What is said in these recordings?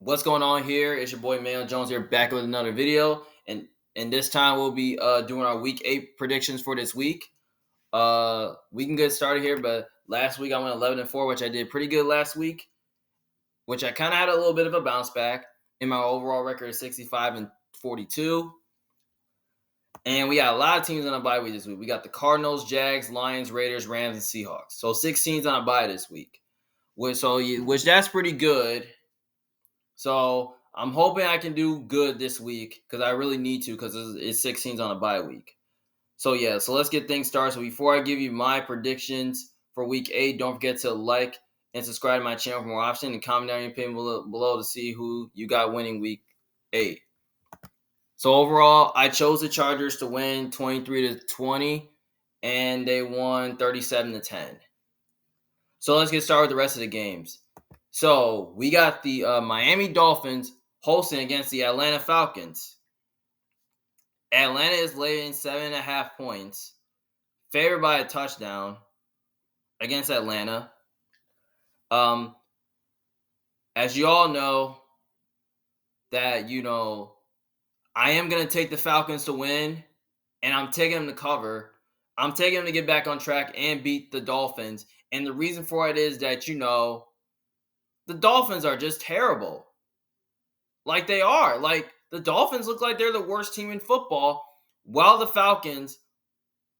What's going on here? It's your boy Mayo Jones here, back with another video, and this time we'll be doing our week 8 predictions for this week. We can get started here, but last week I went 11-4, which I did pretty good last week, which I kind of had a little bit of a bounce back. In my overall record is 65-42, and we got a lot of teams on a bye week this week. We got the Cardinals, Jags, Lions, Raiders, Rams, and Seahawks. So 6 teams on a bye this week, which that's pretty good. So I'm hoping I can do good this week because I really need to because it's 16s on a bye week. So yeah, so let's get things started. So before I give you my predictions for week 8, don't forget to like and subscribe to my channel for more options and comment down your opinion below to see who you got winning week 8. So overall, I chose the Chargers to win 23-20, and they won 37-10. So let's get started with the rest of the games. So we got the Miami Dolphins hosting against the Atlanta Falcons. Atlanta is laying 7.5 points, favored by a touchdown against Atlanta. As you all know, that I am gonna take the Falcons to win, and I'm taking them to cover. I'm taking them to get back on track and beat the Dolphins. And the reason for it is that the Dolphins are just terrible. Like they are. Like the Dolphins look like they're the worst team in football, while the Falcons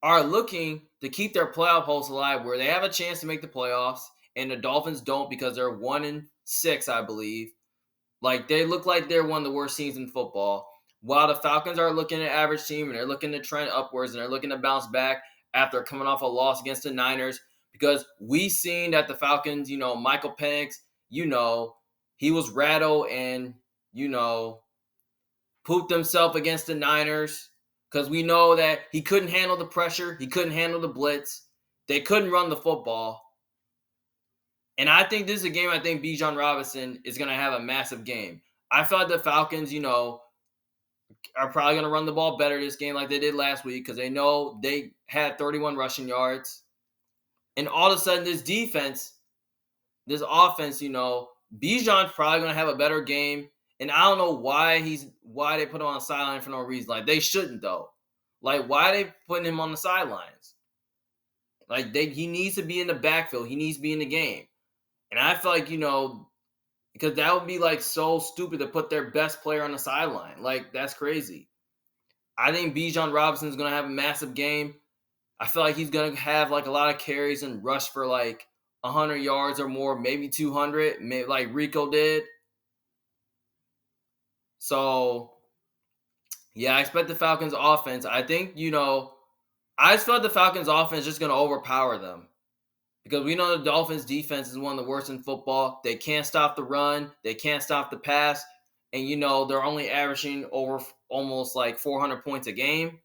are looking to keep their playoff hopes alive, where they have a chance to make the playoffs, and the Dolphins don't because they're 1-6, I believe. Like they look like they're one of the worst teams in football, while the Falcons are looking at an average team and they're looking to trend upwards and they're looking to bounce back after coming off a loss against the Niners. Because we seen that the Falcons, Michael Penix, he was rattled and pooped himself against the Niners because we know that he couldn't handle the pressure. He couldn't handle the blitz. They couldn't run the football. And I think this is a game I think Bijan Robinson is going to have a massive game. I thought the Falcons, are probably going to run the ball better this game like they did last week because they know they had 31 rushing yards. And all of a sudden, this offense, Bijan's probably going to have a better game. And I don't know why they put him on the sideline for no reason. Like, they shouldn't, though. Like, why are they putting him on the sidelines? Like, he needs to be in the backfield. He needs to be in the game. And I feel like, because that would be, like, so stupid to put their best player on the sideline. Like, that's crazy. I think Bijan Robinson's going to have a massive game. I feel like he's going to have, like, a lot of carries and rush for, like, 100 yards or more, maybe 200, maybe like Rico did. So, yeah, I expect the Falcons' offense. I think, I just feel like the Falcons' offense is just going to overpower them. Because we know the Dolphins' defense is one of the worst in football. They can't stop the run. They can't stop the pass. And, they're only averaging over almost like 400 points a game.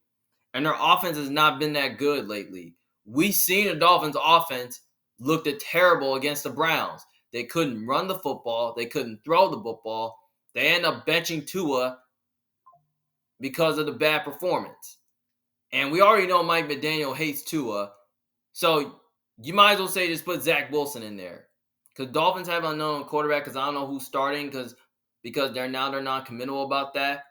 And their offense has not been that good lately. We've seen the Dolphins' offense looked terrible against the Browns. They couldn't run the football. They couldn't throw the football. They end up benching Tua because of the bad performance. And we already know Mike McDaniel hates Tua. So you might as well say just put Zach Wilson in there. Because Dolphins have an unknown quarterback because I don't know who's starting because they're not committal about that.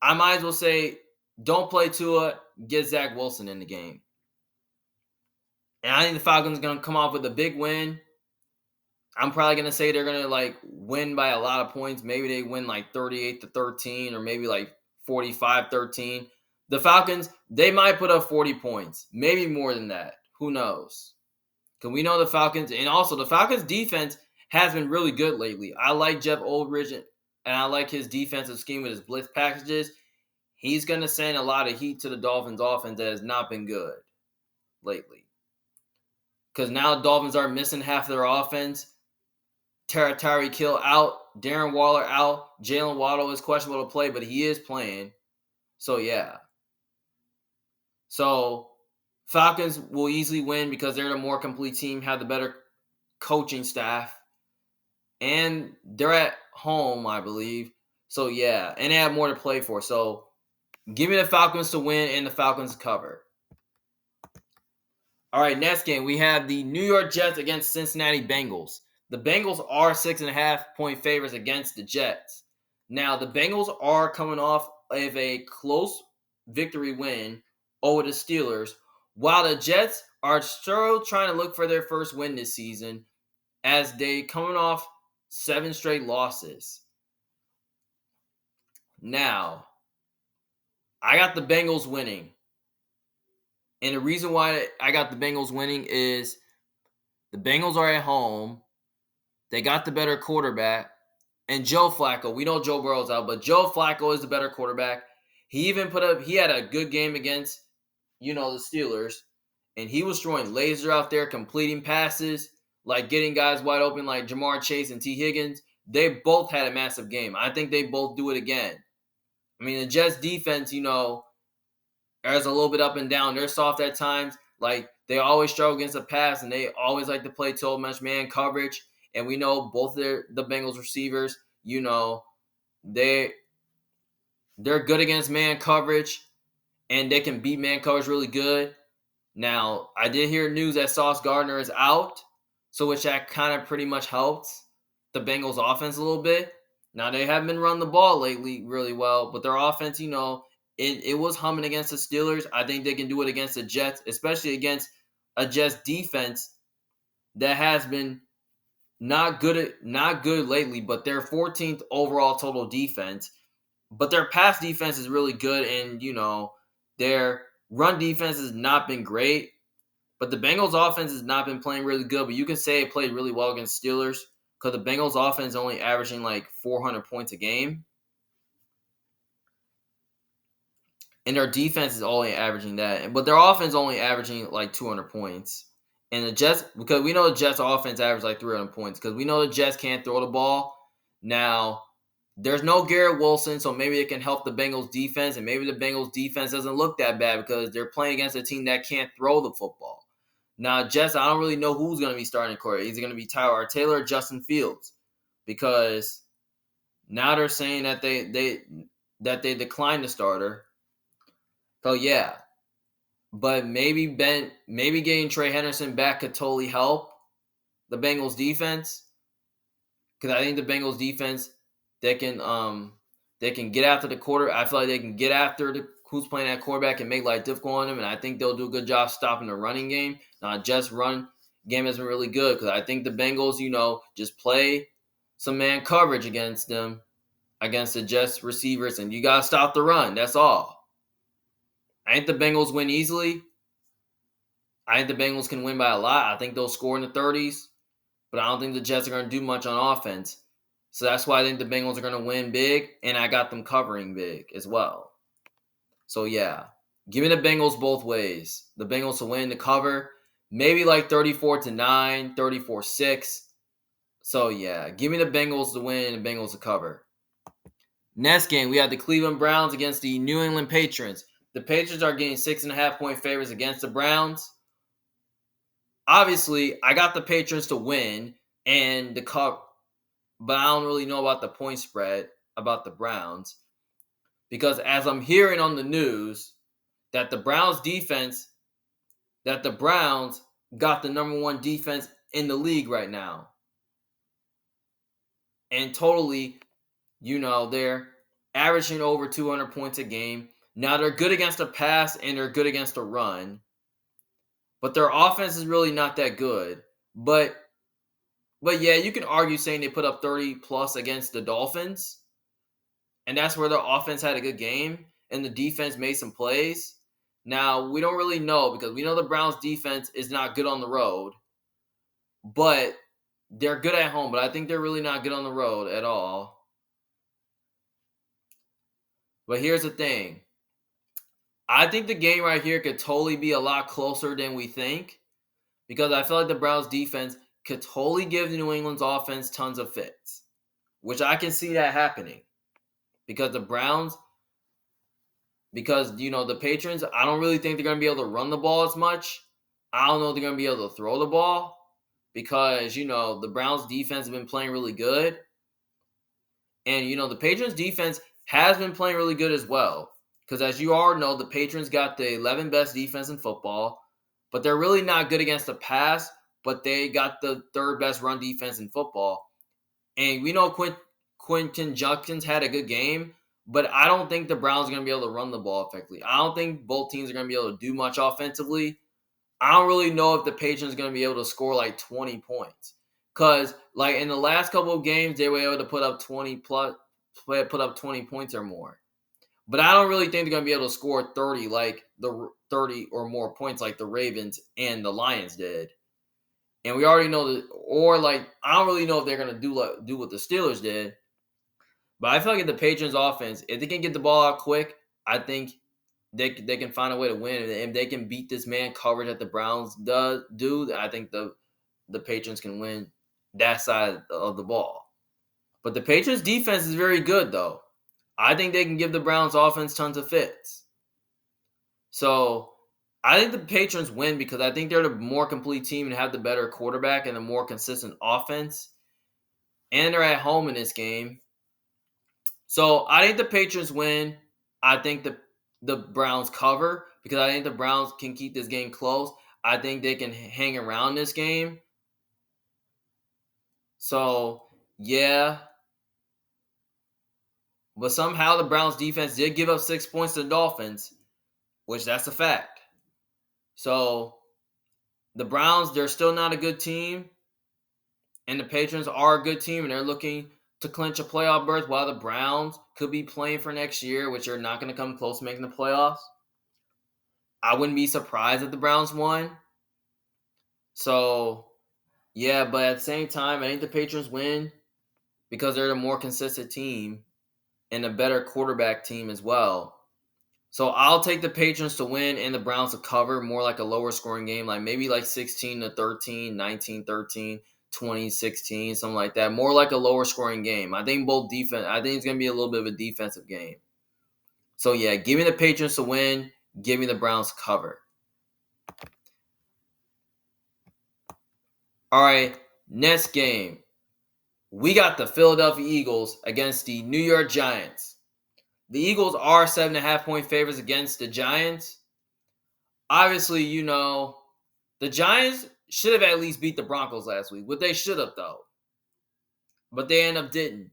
I might as well say don't play Tua, get Zach Wilson in the game. And I think the Falcons are going to come off with a big win. I'm probably going to say they're going to like win by a lot of points. Maybe they win like 38-13 or maybe like 45-13. The Falcons, they might put up 40 points. Maybe more than that. Who knows? Because we know the Falcons, and also the Falcons' defense has been really good lately. I like Jeff Ulbrich, and I like his defensive scheme with his blitz packages. He's going to send a lot of heat to the Dolphins' offense that has not been good lately. Because now the Dolphins are missing half of their offense. Tyreek Hill out. Darren Waller out. Jalen Waddle is questionable to play, but he is playing. So, yeah. So, Falcons will easily win because they're the more complete team, have the better coaching staff. And they're at home, I believe. So, yeah. And they have more to play for. So, give me the Falcons to win and the Falcons to cover. All right, next game. We have the New York Jets against Cincinnati Bengals. the Bengals are 6.5-point favorites against the Jets. Now, the Bengals are coming off of a close victory win over the Steelers, while the Jets are still trying to look for their first win this season as they coming off 7 straight losses. Now, I got the Bengals winning. And the reason why I got the Bengals winning is the Bengals are at home. They got the better quarterback. And Joe Flacco, we know Joe Burrow's out, but Joe Flacco is the better quarterback. He had a good game against, the Steelers. And he was throwing laser out there, completing passes, like getting guys wide open like Jamar Chase and T. Higgins. They both had a massive game. I think they both do it again. I mean, the Jets defense, is a little bit up and down. They're soft at times. Like, they always struggle against the pass, and they always like to play total much man coverage. And we know both the Bengals receivers, they're good against man coverage, and they can beat man coverage really good. Now, I did hear news that Sauce Gardner is out, so which that kind of pretty much helps the Bengals offense a little bit. Now, they haven't been running the ball lately really well, but their offense, it was humming against the Steelers. I think they can do it against the Jets, especially against a Jets defense that has been not good lately, but they're 14th overall total defense. But their pass defense is really good, and their run defense has not been great. But the Bengals offense has not been playing really good. But you can say it played really well against Steelers because the Bengals offense is only averaging like 400 points a game. And their defense is only averaging that. But their offense is only averaging like 200 points. And the Jets, because we know the Jets offense averages like 300 points, because we know the Jets can't throw the ball. Now, there's no Garrett Wilson, so maybe it can help the Bengals defense, and maybe the Bengals defense doesn't look that bad because they're playing against a team that can't throw the football. Now, Jets, I don't really know who's going to be starting quarterback. Is it going to be Tyrod Taylor or Justin Fields? Because now they're saying that they declined the starter. So yeah. But maybe getting Trey Henderson back could totally help the Bengals defense. Because I think the Bengals defense, they can get after the quarter. I feel like they can get after who's playing at quarterback and make life difficult on them. And I think they'll do a good job stopping the running game. Now, Jets' run game has been really good because I think the Bengals, just play some man coverage against them, against the Jets receivers, and you got to stop the run. That's all. I think the Bengals win easily. I think the Bengals can win by a lot. I think they'll score in the 30s, but I don't think the Jets are going to do much on offense. So that's why I think the Bengals are going to win big, and I got them covering big as well. So yeah, give me the Bengals both ways. The Bengals to win, the cover, maybe like 34-9, 34-6. So yeah, give me the Bengals to win and the Bengals to cover. Next game, we have the Cleveland Browns against the New England Patriots. The Patriots are getting 6.5-point favorites against the Browns. Obviously, I got the Patriots to win and the cover, but I don't really know about the point spread about the Browns because as I'm hearing on the news that the Browns got the number 1 defense in the league right now. And totally, they're averaging over 200 points a game. Now, they're good against the pass and they're good against the run. But their offense is really not that good. But yeah, you can argue saying they put up 30-plus against the Dolphins. And that's where their offense had a good game. And the defense made some plays. Now, we don't really know because we know the Browns' defense is not good on the road. But they're good at home. But I think they're really not good on the road at all. But here's the thing. I think the game right here could totally be a lot closer than we think because I feel like the Browns defense could totally give New England's offense tons of fits, which I can see that happening because the Browns, the Patriots, I don't really think they're going to be able to run the ball as much. I don't know if they're going to be able to throw the ball because, the Browns defense has been playing really good. And, the Patriots defense has been playing really good as well. Because as you all know, the Patriots got the 11th best defense in football, but they're really not good against the pass. but they got the third best run defense in football. And we know Quentin Judkins had a good game, but I don't think the Browns are going to be able to run the ball effectively. I don't think both teams are going to be able to do much offensively. I don't really know if the Patriots are going to be able to score like 20 points. Because like in the last couple of games, they were able to put up 20 points or more. But I don't really think they're going to be able to score 30 or more points like the Ravens and the Lions did. And we already know that, I don't really know if they're going to do what the Steelers did. But I feel like if the Patriots offense, if they can get the ball out quick, I think they can find a way to win. And if they can beat this man coverage that the Browns do, I think the Patriots can win that side of the ball. But the Patriots defense is very good, though. I think they can give the Browns offense tons of fits. So I think the Patriots win because I think they're the more complete team and have the better quarterback and the more consistent offense. And they're at home in this game. So I think the Patriots win. I think the Browns cover because I think the Browns can keep this game close. I think they can hang around this game. So, yeah. But somehow the Browns defense did give up 6 points to the Dolphins, which that's a fact. So, the Browns, they're still not a good team. And the Patriots are a good team, and they're looking to clinch a playoff berth while the Browns could be playing for next year, which are not going to come close to making the playoffs. I wouldn't be surprised if the Browns won. So, yeah, but at the same time, I think the Patriots win because they're the more consistent team and a better quarterback team as well. So I'll take the Patriots to win and the Browns to cover, more like a lower scoring game, like maybe like 16-13, 19-13, 20-16, something like that. More like a lower scoring game. I think it's going to be a little bit of a defensive game. So yeah, give me the Patriots to win, give me the Browns to cover. All right, next game. We got the Philadelphia Eagles against the New York Giants. The Eagles are 7.5-point favorites against the Giants. Obviously, the Giants should have at least beat the Broncos last week. What they should have, though. But they end up didn't.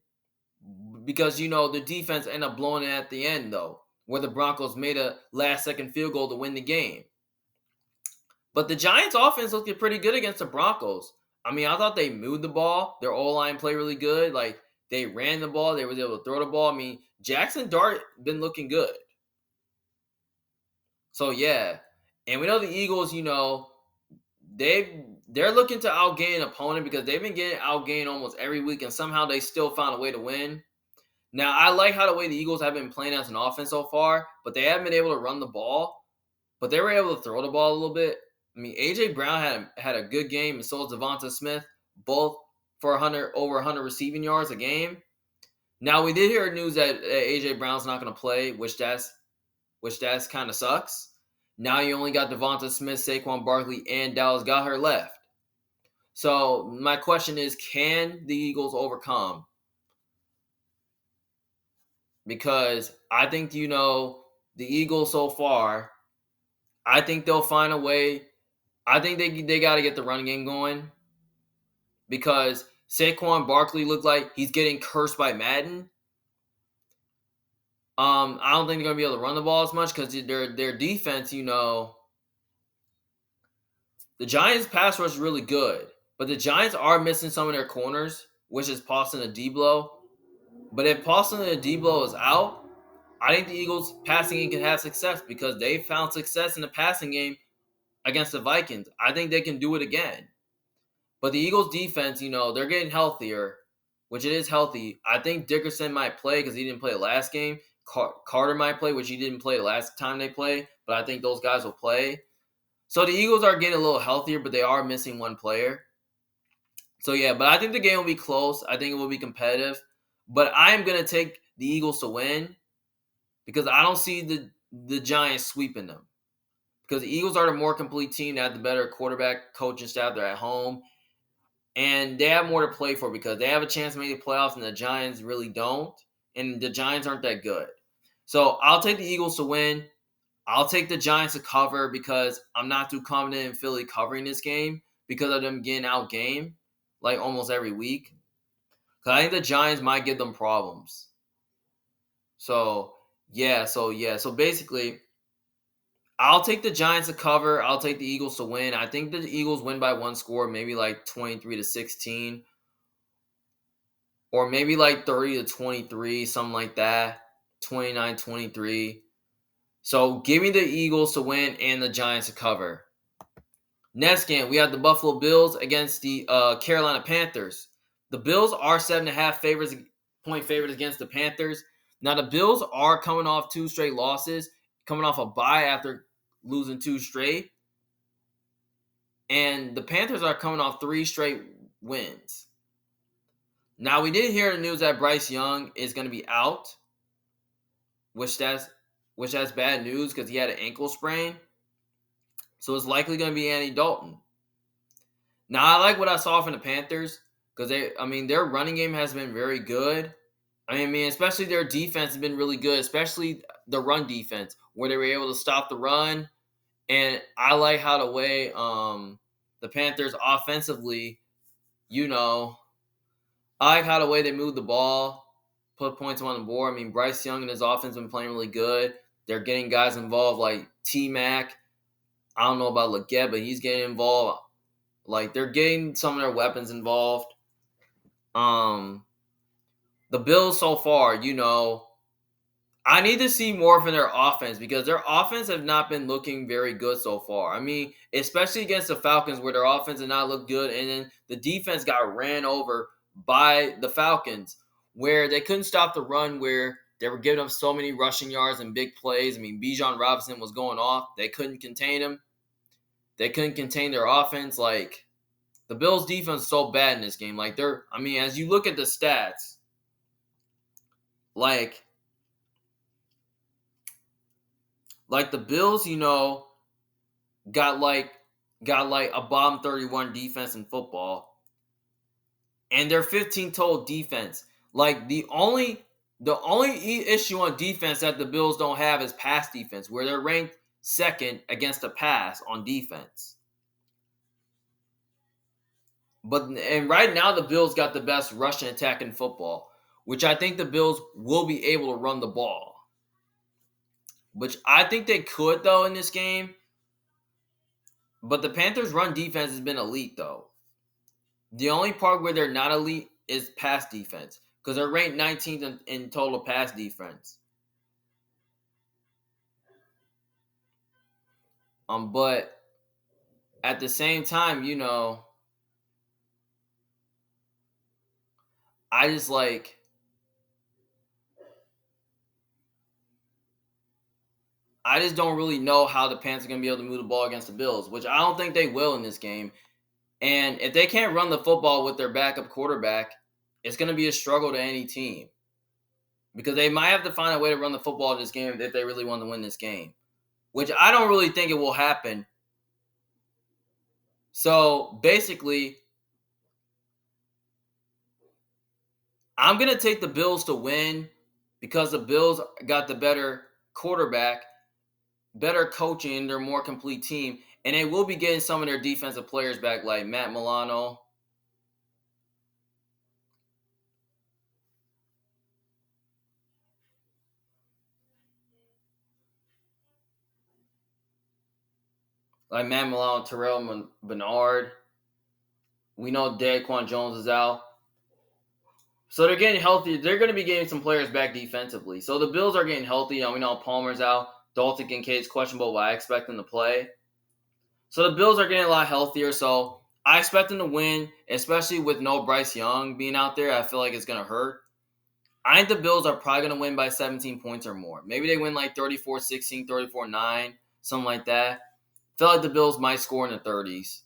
Because, the defense ended up blowing it at the end, though, where the Broncos made a last-second field goal to win the game. But the Giants' offense looked pretty good against the Broncos. I mean, I thought they moved the ball. Their O-line played really good. Like, they ran the ball. They were able to throw the ball. I mean, Jackson Dart been looking good. So, yeah. And we know the Eagles, they're looking to outgain an opponent because they've been getting outgained almost every week, and somehow they still found a way to win. Now, I like how the way the Eagles have been playing as an offense so far, but they haven't been able to run the ball. But they were able to throw the ball a little bit. I mean, A.J. Brown had a good game, and so did Devonta Smith, both for over 100 receiving yards a game. Now, we did hear news that A.J. Brown's not going to play, which that's kind of sucks. Now you only got Devonta Smith, Saquon Barkley, and Dallas Goedert left. So my question is, can the Eagles overcome? Because I think, the Eagles so far, I think they'll find a way. I think they got to get the running game going because Saquon Barkley looked like he's getting cursed by Madden. I don't think they're going to be able to run the ball as much because their defense, the Giants' pass rush is really good. But the Giants are missing some of their corners, which is Paulson and Deblo. But if Paulson and Deblo is out, I think the Eagles' passing game can have success because they found success in the passing game against the Vikings. I think they can do it again. But the Eagles' defense, they're getting healthier, which it is healthy. I think Dickerson might play because he didn't play the last game. Carter might play, which he didn't play the last time they played. But I think those guys will play. So the Eagles are getting a little healthier, but they are missing one player. So, yeah, but I think the game will be close. I think it will be competitive. But I am going to take the Eagles to win because I don't see the Giants sweeping them. Because the Eagles are the more complete team. They have the better quarterback, coaching staff. They're at home. And they have more to play for because they have a chance to make the playoffs and the Giants really don't. And the Giants aren't that good. So I'll take the Eagles to win. I'll take the Giants to cover because I'm not too confident in Philly covering this game. because of them getting outgamed like almost every week. Because I think the Giants might give them problems. So so basically, I'll take the Giants to cover. I'll take the Eagles to win. I think the Eagles win by one score, maybe like 23-16, or maybe like 30-23, something like that. 29-23. So give me the Eagles to win and the Giants to cover. Next game, we have the Buffalo Bills against the Carolina Panthers. The Bills are 7.5 point favorites against the Panthers. Now the Bills are coming off 2 straight losses, coming off a bye after losing 2 straight. And the Panthers are coming off 3 straight wins. Now we did hear the news that Bryce Young is going to be out, which that's bad news because he had an ankle sprain. So it's likely going to be Andy Dalton. Now I like what I saw from the Panthers because their running game has been very good. I mean, especially their defense has been really good, especially the run defense where they were able to stop the run. And I like how the way the Panthers offensively, I like how the way they move the ball, put points on the board. I mean, Bryce Young and his offense have been playing really good. They're getting guys involved like T-Mac. I don't know about Leggett, but he's getting involved. Like, they're getting some of their weapons involved. The Bills so far, I need to see more from their offense because their offense have not been looking very good so far. I mean, especially against the Falcons where their offense did not look good, and then the defense got ran over by the Falcons where they couldn't stop the run, where they were giving up so many rushing yards and big plays. I mean, Bijan Robinson was going off. They couldn't contain him. They couldn't contain their offense. Like, the Bills' defense is so bad in this game. Like, as you look at the stats, like the Bills, got like a bottom 31 defense in football, and they're 15 total defense. Like, the only issue on defense that the Bills don't have is pass defense, where they're ranked second against the pass on defense. And right now the Bills got the best rushing attack in football, which I think the Bills will be able to run the ball. Which I think they could, though, in this game. But the Panthers' run defense has been elite, though. The only part where they're not elite is pass defense, because they're ranked 19th in total pass defense. But at the same time, I just don't really know how the Panthers are going to be able to move the ball against the Bills, which I don't think they will in this game. And if they can't run the football with their backup quarterback, it's going to be a struggle to any team. Because they might have to find a way to run the football in this game if they really want to win this game, which I don't really think it will happen. So basically, I'm going to take the Bills to win because the Bills got the better quarterback, better coaching, they're a more complete team, and they will be getting some of their defensive players back, like Matt Milano. Terrell Bernard. We know Daquan Jones is out. So they're getting healthy. They're going to be getting some players back defensively. So the Bills are getting healthy. We know Palmer's out. Dalton Kincaid's questionable, but I expect them to play. So the Bills are getting a lot healthier. So I expect them to win, especially with no Bryce Young being out there. I feel like it's going to hurt. I think the Bills are probably going to win by 17 points or more. Maybe they win like 34-16, 34-9, something like that. I feel like the Bills might score in the 30s.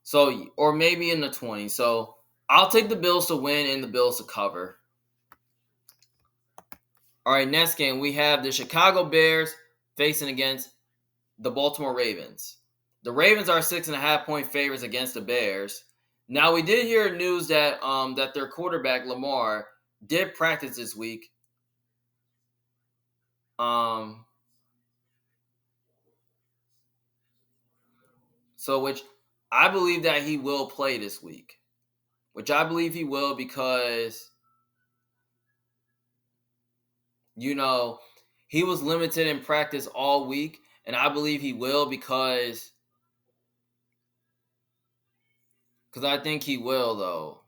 So, or maybe in the 20s. So I'll take the Bills to win and the Bills to cover. All right, next game, we have the Chicago Bears facing against the Baltimore Ravens. The Ravens are 6.5 point favorites against the Bears. Now, we did hear news that that their quarterback, Lamar, did practice this week. So which I believe that he will play this week, which I believe he will because, you know, he was limited in practice all week, and I believe he will because I think he will though.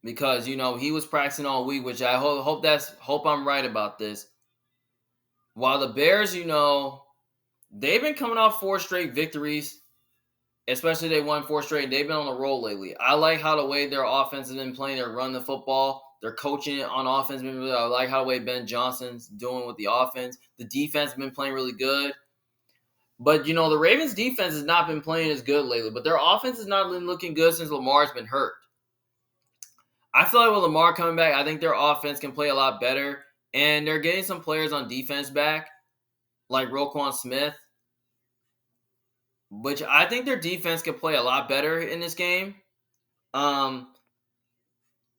Because he was practicing all week, which I hope I'm right about this. While the Bears, they've been coming off 4 straight victories, especially they won 4 straight. And they've been on the roll lately. I like how the way their offense has been playing. They're running the football. They're coaching it on offense. I like how the way Ben Johnson's doing with the offense. The defense has been playing really good. But, the Ravens defense has not been playing as good lately. But their offense has not been looking good since Lamar's been hurt. I feel like with Lamar coming back, I think their offense can play a lot better. And they're getting some players on defense back, like Roquan Smith, which I think their defense can play a lot better in this game. I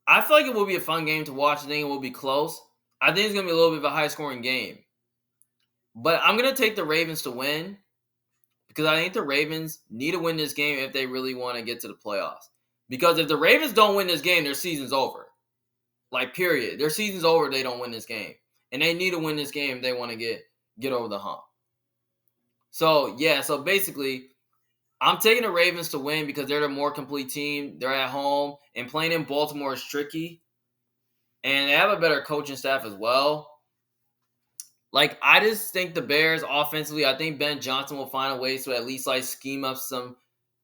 feel like it will be a fun game to watch. I think it will be close. I think it's going to be a little bit of a high-scoring game. But I'm going to take the Ravens to win because I think the Ravens need to win this game if they really want to get to the playoffs. Because if the Ravens don't win this game, their season's over. Like, period. Their season's over if they don't win this game. And they need to win this game if they want to get over the hump. So, yeah. So, basically, I'm taking the Ravens to win because they're the more complete team. They're at home. And playing in Baltimore is tricky. And they have a better coaching staff as well. Like, I just think the Bears offensively, I think Ben Johnson will find a way to at least, like, scheme up some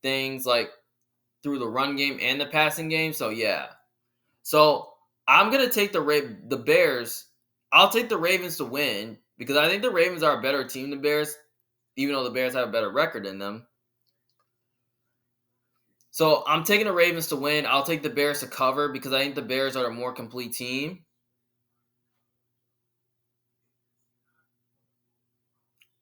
things, like, through the run game and the passing game. So, yeah. So, I'm going to take the Bears. I'll take the Ravens to win because I think the Ravens are a better team than the Bears, even though the Bears have a better record than them. So, I'm taking the Ravens to win. I'll take the Bears to cover because I think the Bears are a more complete team.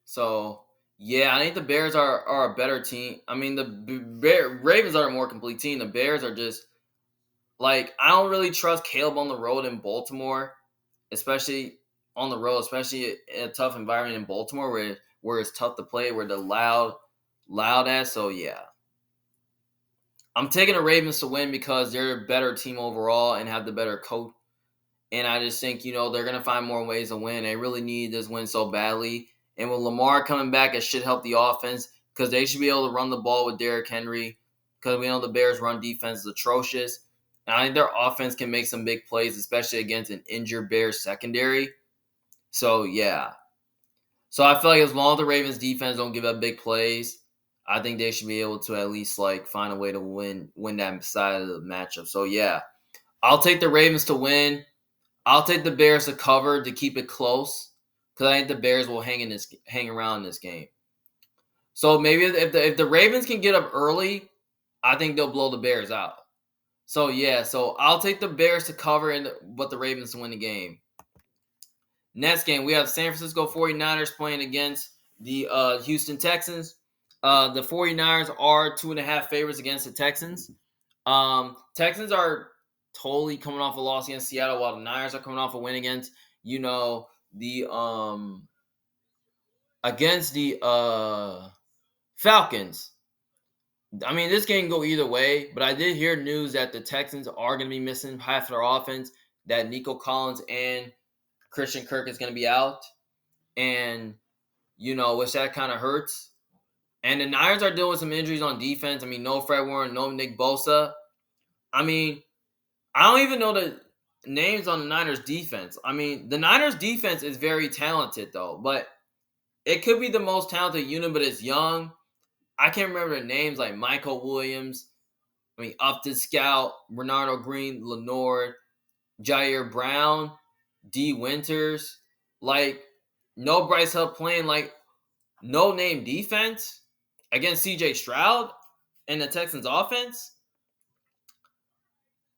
So, yeah, I think the Bears are a better team. I mean, the Ravens are a more complete team. The Bears are just, like, I don't really trust Caleb on the road in Baltimore, especially on the road, especially in a tough environment in Baltimore where it's tough to play, where the loud ass. So, yeah. I'm taking the Ravens to win because they're a better team overall and have the better coach. And I just think, they're going to find more ways to win. They really need this win so badly. And with Lamar coming back, it should help the offense because they should be able to run the ball with Derrick Henry because we know the Bears' run defense is atrocious. And I think their offense can make some big plays, especially against an injured Bears secondary. So, yeah. So, I feel like as long as the Ravens' defense don't give up big plays, I think they should be able to at least, like, find a way to win that side of the matchup. So, yeah. I'll take the Ravens to win. I'll take the Bears to cover to keep it close because I think the Bears will hang around in this game. So maybe if the Ravens can get up early, I think they'll blow the Bears out. So yeah, so I'll take the Bears to cover but the Ravens to win the game. Next game, we have San Francisco 49ers playing against the Houston Texans. The 49ers are 2.5 favorites against the Texans. Texans are totally coming off a loss against Seattle, while the Niners are coming off a win against, the Falcons. I mean, this game can go either way, but I did hear news that the Texans are going to be missing half their offense, that Nico Collins and Christian Kirk is going to be out, and, which that kind of hurts. And the Niners are dealing with some injuries on defense. I mean, no Fred Warner, no Nick Bosa. I mean, I don't even know the names on the Niners defense. I mean, the Niners defense is very talented though, but it could be the most talented unit, but it's young. I can't remember the names like Michael Williams. I mean, Upton Scout, Bernardo Green, Lenore, Jair Brown, D. Winters. Like, no Bryce Huff playing like no name defense against CJ Stroud and the Texans offense.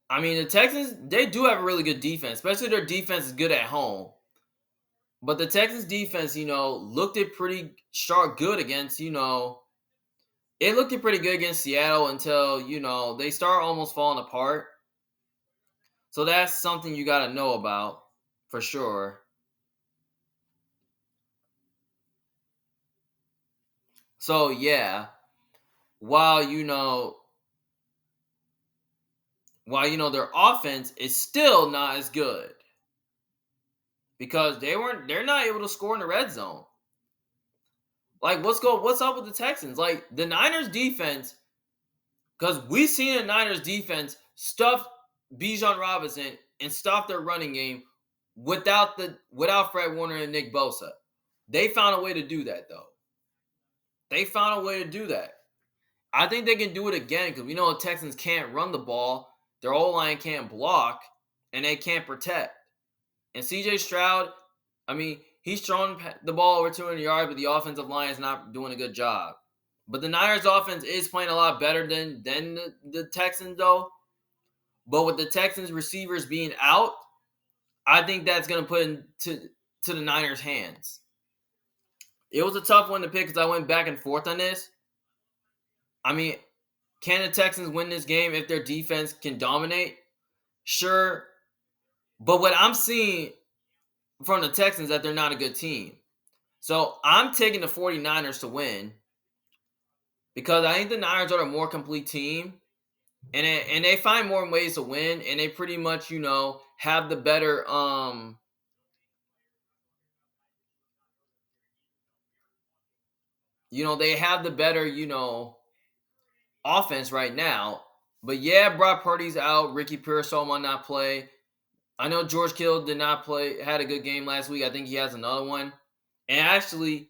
I mean, the Texans, they do have a really good defense, especially their defense is good at home. But the Texans defense, looked it pretty good against, it looked it pretty good against Seattle until, they start almost falling apart. So that's something you got to know about for sure. So yeah, while their offense is still not as good because they're not able to score in the red zone. Like what's up with the Texans? Like the Niners defense, because we've seen the Niners defense stuff Bijan Robinson and stop their running game without Fred Warner and Nick Bosa. They found a way to do that though. They found a way to do that. I think they can do it again because we know the Texans can't run the ball, their O-line can't block, and they can't protect. And CJ Stroud, I mean, he's throwing the ball over 200 yards, but the offensive line is not doing a good job. But the Niners offense is playing a lot better than the Texans, though. But with the Texans receivers being out, I think that's going to put into the Niners' hands. It was a tough one to pick because I went back and forth on this. I mean, can the Texans win this game if their defense can dominate? Sure. But what I'm seeing from the Texans is that they're not a good team. So I'm taking the 49ers to win because I think the Niners are a more complete team. And they find more ways to win, and they pretty much, have the better they have the better, offense right now. But yeah, Brock Purdy's out. Ricky Pearsall might not play. I know George Kittle did not play, had a good game last week. I think he has another one. And actually,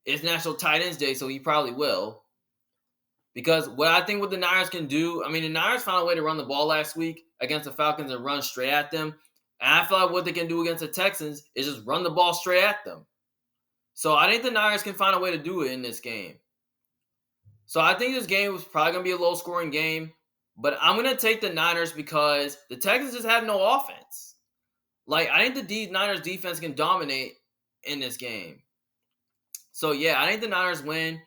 it's National Tight Ends Day, so he probably will. Because what the Niners can do, I mean, the Niners found a way to run the ball last week against the Falcons and run straight at them. And I feel like what they can do against the Texans is just run the ball straight at them. So I think the Niners can find a way to do it in this game. So I think this game was probably going to be a low-scoring game. But I'm going to take the Niners because the Texans just have no offense. Like, I think the Niners defense can dominate in this game. So, yeah, I think the Niners win.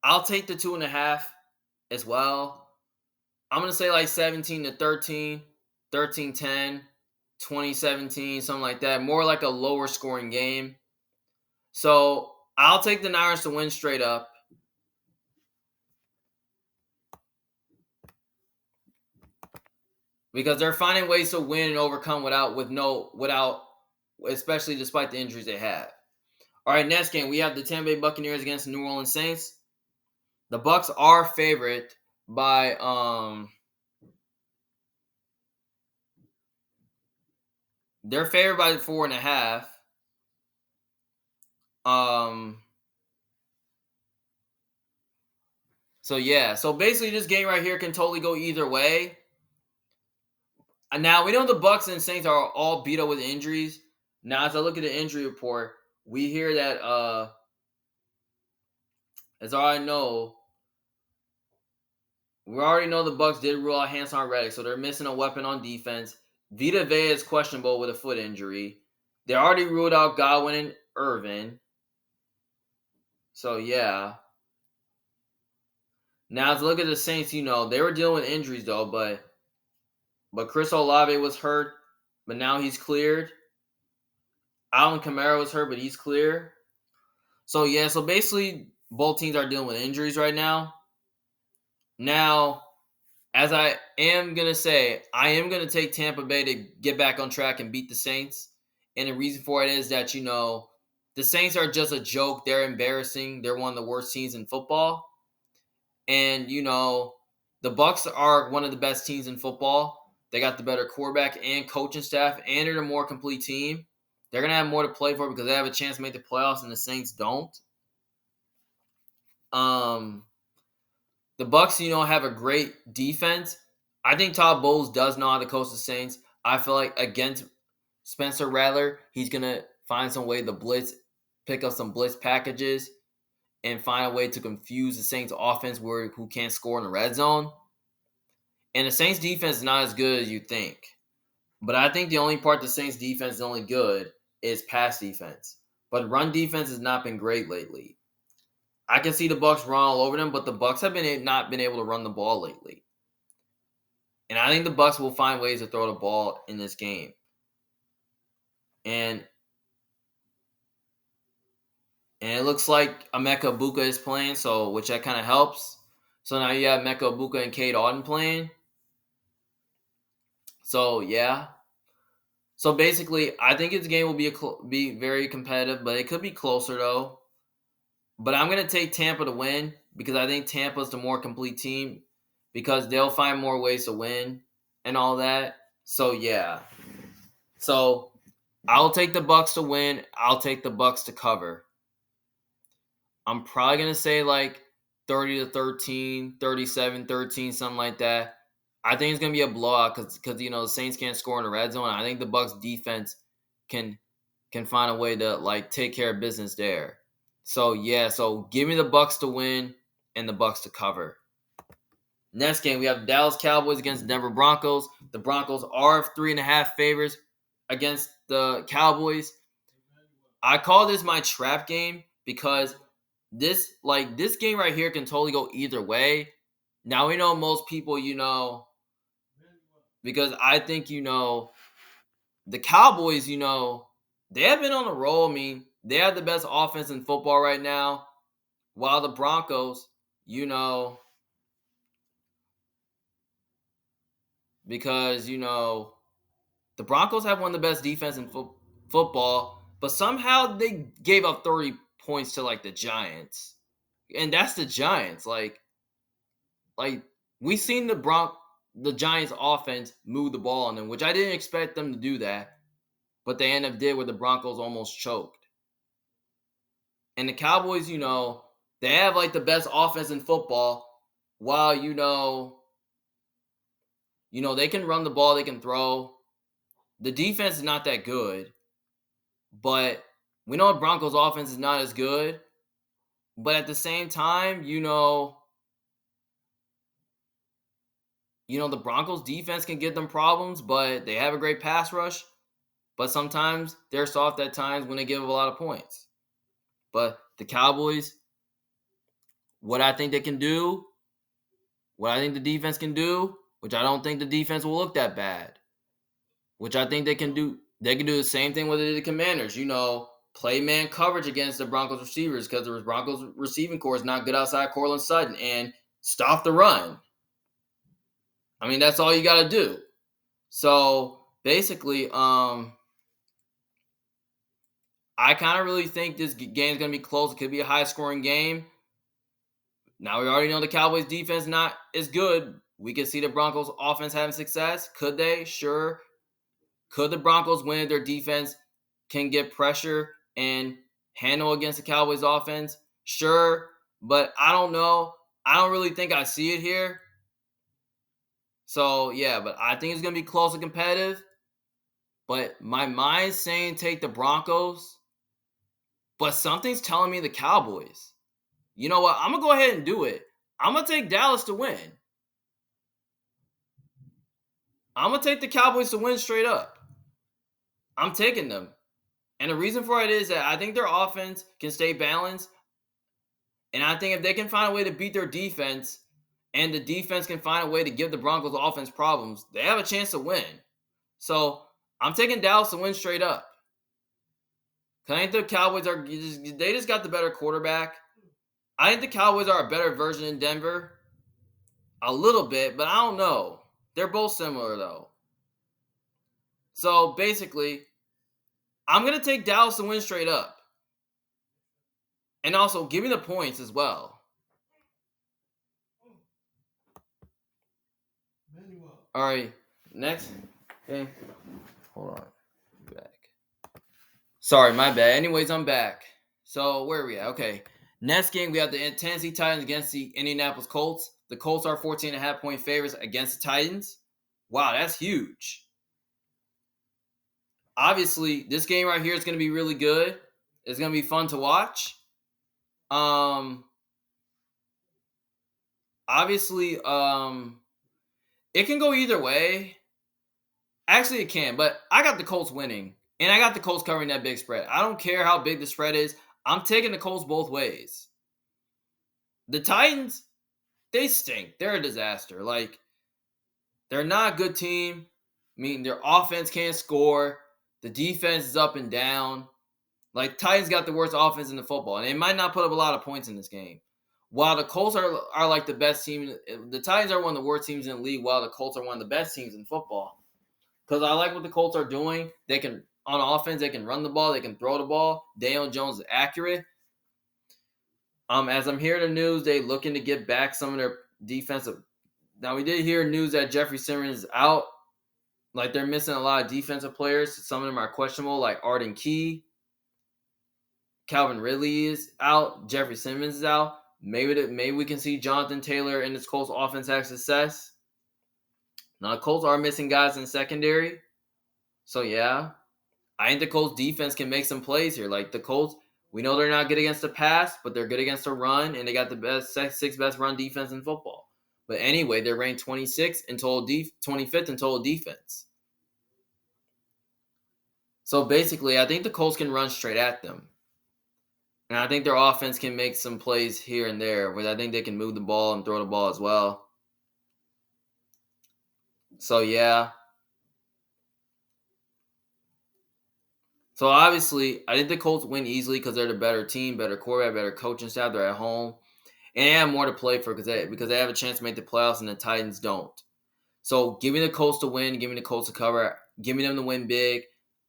I'll take the 2.5 as well. I'm going to say like 17-13, 13-10, 20-17, something like that. More like a lower scoring game. So I'll take the Niners to win straight up. Because they're finding ways to win and overcome without, especially despite the injuries they have. All right, next game, we have the Tampa Bay Buccaneers against the New Orleans Saints. The Bucs are favored by they're favored by 4.5. So yeah, so basically this game right here can totally go either way. And now we know the Bucs and Saints are all beat up with injuries. Now as I look at the injury report, we hear that as I know, we already know the Bucs did rule out Haason Reddick, so they're missing a weapon on defense. Vita Vea is questionable with a foot injury. They already ruled out Godwin and Irvin. So yeah. Now to look at the Saints, they were dealing with injuries though, but Chris Olave was hurt, but now he's cleared. Alvin Kamara was hurt, but he's clear. So yeah, so basically both teams are dealing with injuries right now. Now, as I am going to say, I am going to take Tampa Bay to get back on track and beat the Saints. And the reason for it is that, the Saints are just a joke. They're embarrassing. They're one of the worst teams in football. And, the Bucs are one of the best teams in football. They got the better quarterback and coaching staff, and they're a more complete team. They're going to have more to play for because they have a chance to make the playoffs, and the Saints don't. The Bucs, have a great defense. I think Todd Bowles does know how to coach the Saints. I feel like against Spencer Rattler, he's going to find some way to pick up some blitz packages, and find a way to confuse the Saints offense who can't score in the red zone. And the Saints defense is not as good as you think. But I think the only part the Saints defense is only good is pass defense. But run defense has not been great lately. I can see the Bucs run all over them, but the Bucs have not been able to run the ball lately. And I think the Bucs will find ways to throw the ball in this game. And And it looks like Emeka Buka is playing, so which that kind of helps. So now you have Emeka Buka and Cade Auden playing. So yeah. So basically, I think this game will be very competitive, but it could be closer though. But I'm gonna take Tampa to win because I think Tampa's the more complete team because they'll find more ways to win and all that. So yeah. So I'll take the Bucks to win. I'll take the Bucks to cover. I'm probably going to say like 30 to 13, 37-13, something like that. I think it's going to be a blowout cuz the Saints can't score in the red zone. I think the Bucks defense can find a way to like take care of business there. So yeah, so give me the Bucks to win and the Bucks to cover. Next game, we have Dallas Cowboys against Denver Broncos. The Broncos are 3.5 favorites against the Cowboys. I call this my trap game because this game right here can totally go either way. Now we know most people, because I think the Cowboys, they have been on a roll. I mean, they have the best offense in football right now, while the Broncos, because the Broncos have one of the best defense in football, but somehow they gave up 30 points to like the Giants. And that's the Giants. Like we seen the Giants offense move the ball on them, which I didn't expect them to do that, but they ended up did where the Broncos almost choked. And the Cowboys, they have like the best offense in football, while they can run the ball, they can throw. The defense is not that good, but we know Broncos offense is not as good. But at the same time, the Broncos defense can give them problems, but they have a great pass rush. But sometimes they're soft at times when they give up a lot of points. But the Cowboys, what I think they can do, what I think the defense can do, which I don't think the defense will look that bad, which I think they can do the same thing with the Commanders, play man coverage against the Broncos receivers because the Broncos receiving core is not good outside Courtland Sutton, and stop the run. I mean, that's all you got to do. So basically, I kind of really think this game is going to be close. It could be a high-scoring game. Now, we already know the Cowboys' defense not as good. We can see the Broncos' offense having success. Could they? Sure. Could the Broncos win if their defense can get pressure and handle against the Cowboys' offense? Sure. But I don't know. I don't really think I see it here. So, yeah, but I think it's going to be close and competitive. But my mind's saying take the Broncos. But something's telling me the Cowboys. You know what? I'm going to go ahead and do it. I'm going to take Dallas to win. I'm going to take the Cowboys to win straight up. I'm taking them. And the reason for it is that I think their offense can stay balanced. And I think if they can find a way to beat their defense, and the defense can find a way to give the Broncos offense problems, they have a chance to win. So I'm taking Dallas to win straight up. I think the Cowboys they just got the better quarterback. I think the Cowboys are a better version in Denver. A little bit, but I don't know. They're both similar, though. So, basically, I'm going to take Dallas to win straight up. And also, give me the points as well. All right, next game. Hold on. Back. Sorry, my bad. Anyways, I'm back. So, where are we at? Okay. Next game, we have the Tennessee Titans against the Indianapolis Colts. The Colts are 14.5 point favorites against the Titans. Wow, that's huge. Obviously, this game right here is going to be really good. It's going to be fun to watch. Obviously, it can go either way. Actually, it can, but I got the Colts winning, and I got the Colts covering that big spread. I don't care how big the spread is. I'm taking the Colts both ways. The Titans, they stink. They're a disaster. Like, they're not a good team. I mean, their offense can't score. The defense is up and down. Like, Titans got the worst offense in the football, and they might not put up a lot of points in this game. While the Colts are like the best team, the Titans are one of the worst teams in the league, while the Colts are one of the best teams in football. Because I like what the Colts are doing. They can, on offense, they can run the ball, they can throw the ball. Daniel Jones is accurate. As I'm hearing the news, they looking to get back some of their defensive. Now, we did hear news that Jeffrey Simmons is out. Like, they're missing a lot of defensive players. Some of them are questionable, like Arden Key. Calvin Ridley is out. Jeffrey Simmons is out. Maybe we can see Jonathan Taylor and this Colts offense have success. Now, the Colts are missing guys in secondary. So, yeah. I think the Colts defense can make some plays here. Like, the Colts, we know they're not good against the pass, but they're good against the run, and they got the sixth best run defense in football. But anyway, they're ranked 25th in total defense. So basically, I think the Colts can run straight at them. And I think their offense can make some plays here and there, where I think they can move the ball and throw the ball as well. So, yeah. So, obviously, I think the Colts win easily because they're the better team, better quarterback, better coaching staff. They're at home. And they have more to play for because they have a chance to make the playoffs and the Titans don't. So, give me the Colts to win. Give me the Colts to cover. Give me them to win big.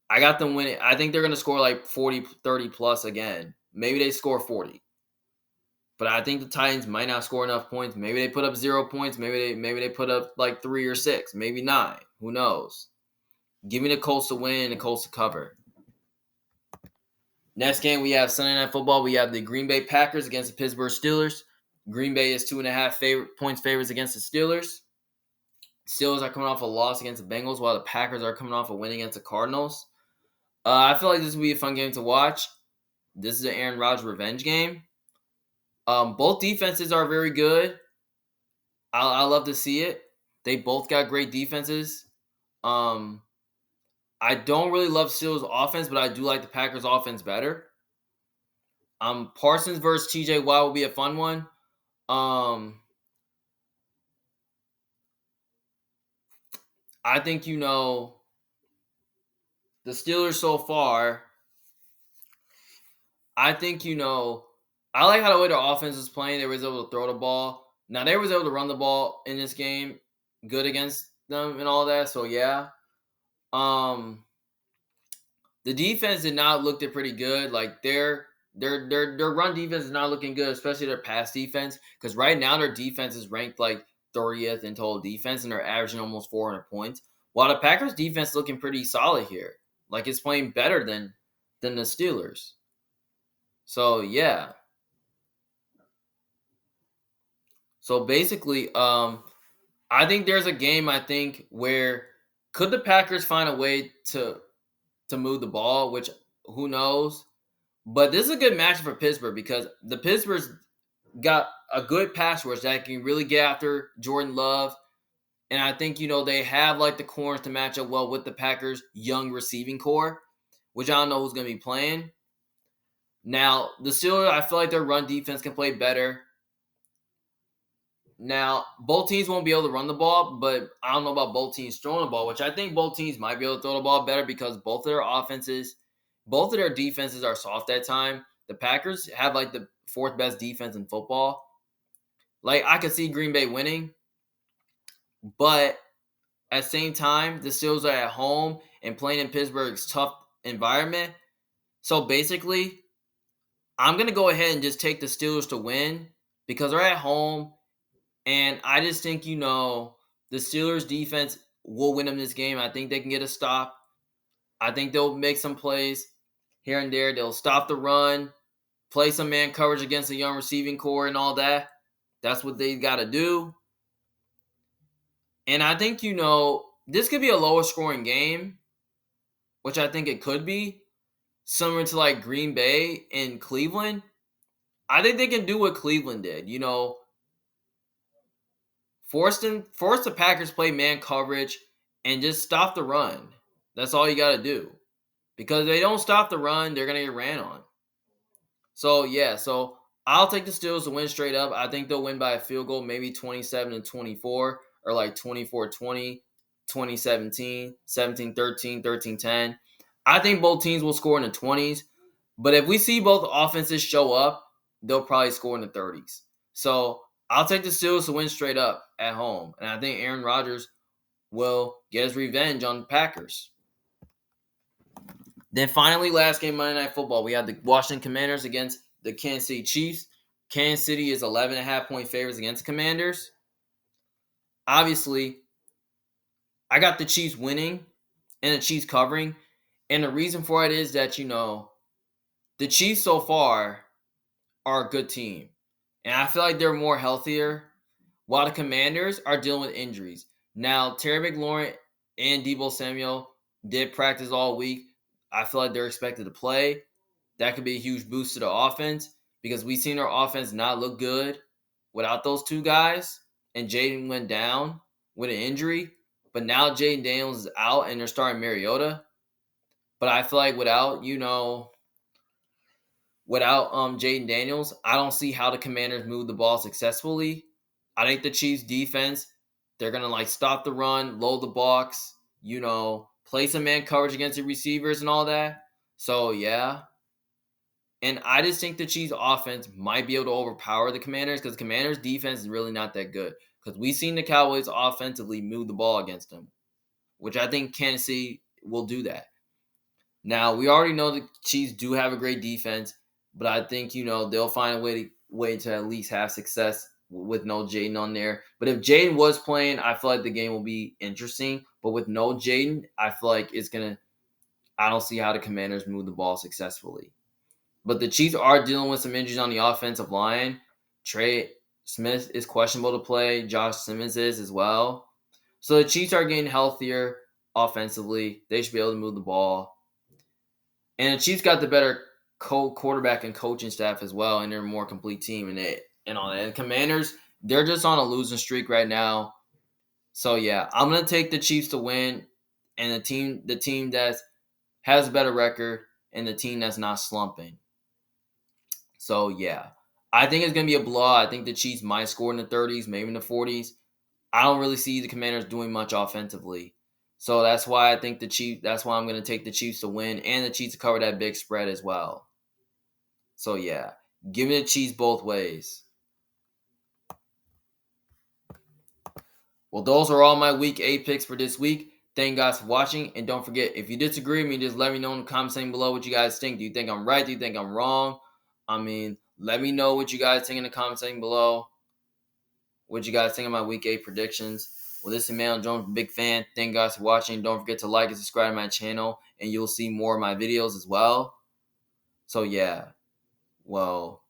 I got them winning. I think they're going to score like 40, 30 plus again. Maybe they score 40. But I think the Titans might not score enough points. Maybe they put up 0 points. Maybe they put up like 3 or 6. Maybe 9. Who knows? Give me the Colts to win and the Colts to cover. Next game, we have Sunday Night Football. We have the Green Bay Packers against the Pittsburgh Steelers. Green Bay is 2.5 points favorites against the Steelers. Steelers are coming off a loss against the Bengals, while the Packers are coming off a win against the Cardinals. I feel like this will be a fun game to watch. This is an Aaron Rodgers revenge game. Both defenses are very good. I love to see it. They both got great defenses. I don't really love Steelers' offense, but I do like the Packers' offense better. Parsons versus TJ Watt will be a fun one. I think, the Steelers so far, I think, I like how the way their offense was playing. They was able to throw the ball. Now, they was able to run the ball in this game, good against them and all that. So, yeah. The defense did not look pretty good. Like, their run defense is not looking good, especially their pass defense. Because right now, their defense is ranked like 30th in total defense, and they're averaging almost 400 points. While the Packers defense looking pretty solid here. Like, it's playing better than the Steelers. So, yeah. So, basically, I think there's a game, where could the Packers find a way to move the ball, which who knows? But this is a good matchup for Pittsburgh because the Pittsburgh's got a good pass rush that can really get after Jordan Love. And I think, they have like the corners to match up well with the Packers' young receiving core, which I don't know who's going to be playing. Now, the Steelers, I feel like their run defense can play better. Now, both teams won't be able to run the ball, but I don't know about both teams throwing the ball, which I think both teams might be able to throw the ball better because both of their defenses are soft at time. The Packers have like the 4th best defense in football. Like, I could see Green Bay winning, but at the same time, the Steelers are at home and playing in Pittsburgh's tough environment. So basically, I'm going to go ahead and just take the Steelers to win because they're at home. And I just think, the Steelers defense will win them this game. I think they can get a stop. I think they'll make some plays here and there. They'll stop the run, play some man coverage against a young receiving core and all that. That's what they got to do. And I think, this could be a lower scoring game, which I think it could be, similar to like Green Bay and Cleveland. I think they can do what Cleveland did, force the Packers play man coverage and just stop the run. That's all you got to do. Because if they don't stop the run, they're going to get ran on. So, yeah. So, I'll take the Steelers to win straight up. I think they'll win by a field goal, maybe 27-24 or like 24-20, 20-17, 17-13, 13-10. I think both teams will score in the 20s. But if we see both offenses show up, they'll probably score in the 30s. So I'll take the Steelers to win straight up at home. And I think Aaron Rodgers will get his revenge on the Packers. Then finally, last game Monday Night Football, we had the Washington Commanders against the Kansas City Chiefs. Kansas City is 11.5-point favorites against the Commanders. Obviously, I got the Chiefs winning and the Chiefs covering. And the reason for it is that, the Chiefs so far are a good team. And I feel like they're more healthier, while the Commanders are dealing with injuries. Now, Terry McLaurin and Deebo Samuel did practice all week. I feel like they're expected to play. That could be a huge boost to the offense because we've seen our offense not look good without those two guys. And Jaden went down with an injury. But now Jaden Daniels is out and they're starting Mariota. But I feel like without Jaden Daniels, I don't see how the Commanders move the ball successfully. I think the Chiefs defense, they're going to stop the run, load the box, play some man coverage against the receivers and all that. So, yeah. And I just think the Chiefs offense might be able to overpower the Commanders because the Commanders defense is really not that good. Because we've seen the Cowboys offensively move the ball against them, which I think Kansas City will do that. Now, we already know the Chiefs do have a great defense, but I think, they'll find a way to at least have success with no Jaden on there. But if Jaden was playing, I feel like the game will be interesting. But with no Jaden, I feel like I don't see how the Commanders move the ball successfully. But the Chiefs are dealing with some injuries on the offensive line. Trey Smith is questionable to play. Josh Simmons is as well. So the Chiefs are getting healthier offensively. They should be able to move the ball. And the Chiefs got the better quarterback and coaching staff as well, and they're a more complete team. And all that. And Commanders, they're just on a losing streak right now. So yeah, I'm gonna take the Chiefs to win, and the team that has a better record, and the team that's not slumping. So yeah, I think it's gonna be a blowout. I think the Chiefs might score in the 30s, maybe in the 40s. I don't really see the Commanders doing much offensively. So that's why I think that's why I'm going to take the Chiefs to win and the Chiefs to cover that big spread as well. So yeah, give me the Chiefs both ways. Well, those are all my week 8 picks for this week. Thank you guys for watching. And don't forget, if you disagree with me, just let me know in the comments section below what you guys think. Do you think I'm right? Do you think I'm wrong? Let me know what you guys think in the comments section below. What you guys think of my week 8 predictions? Well, this is Emmanuel Jones, big fan. Thank you guys for watching. Don't forget to like and subscribe to my channel, and you'll see more of my videos as well. So, yeah. Well,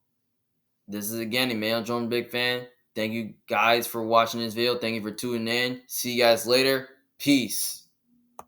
this is, again, Emmanuel Jones, big fan. Thank you guys for watching this video. Thank you for tuning in. See you guys later. Peace.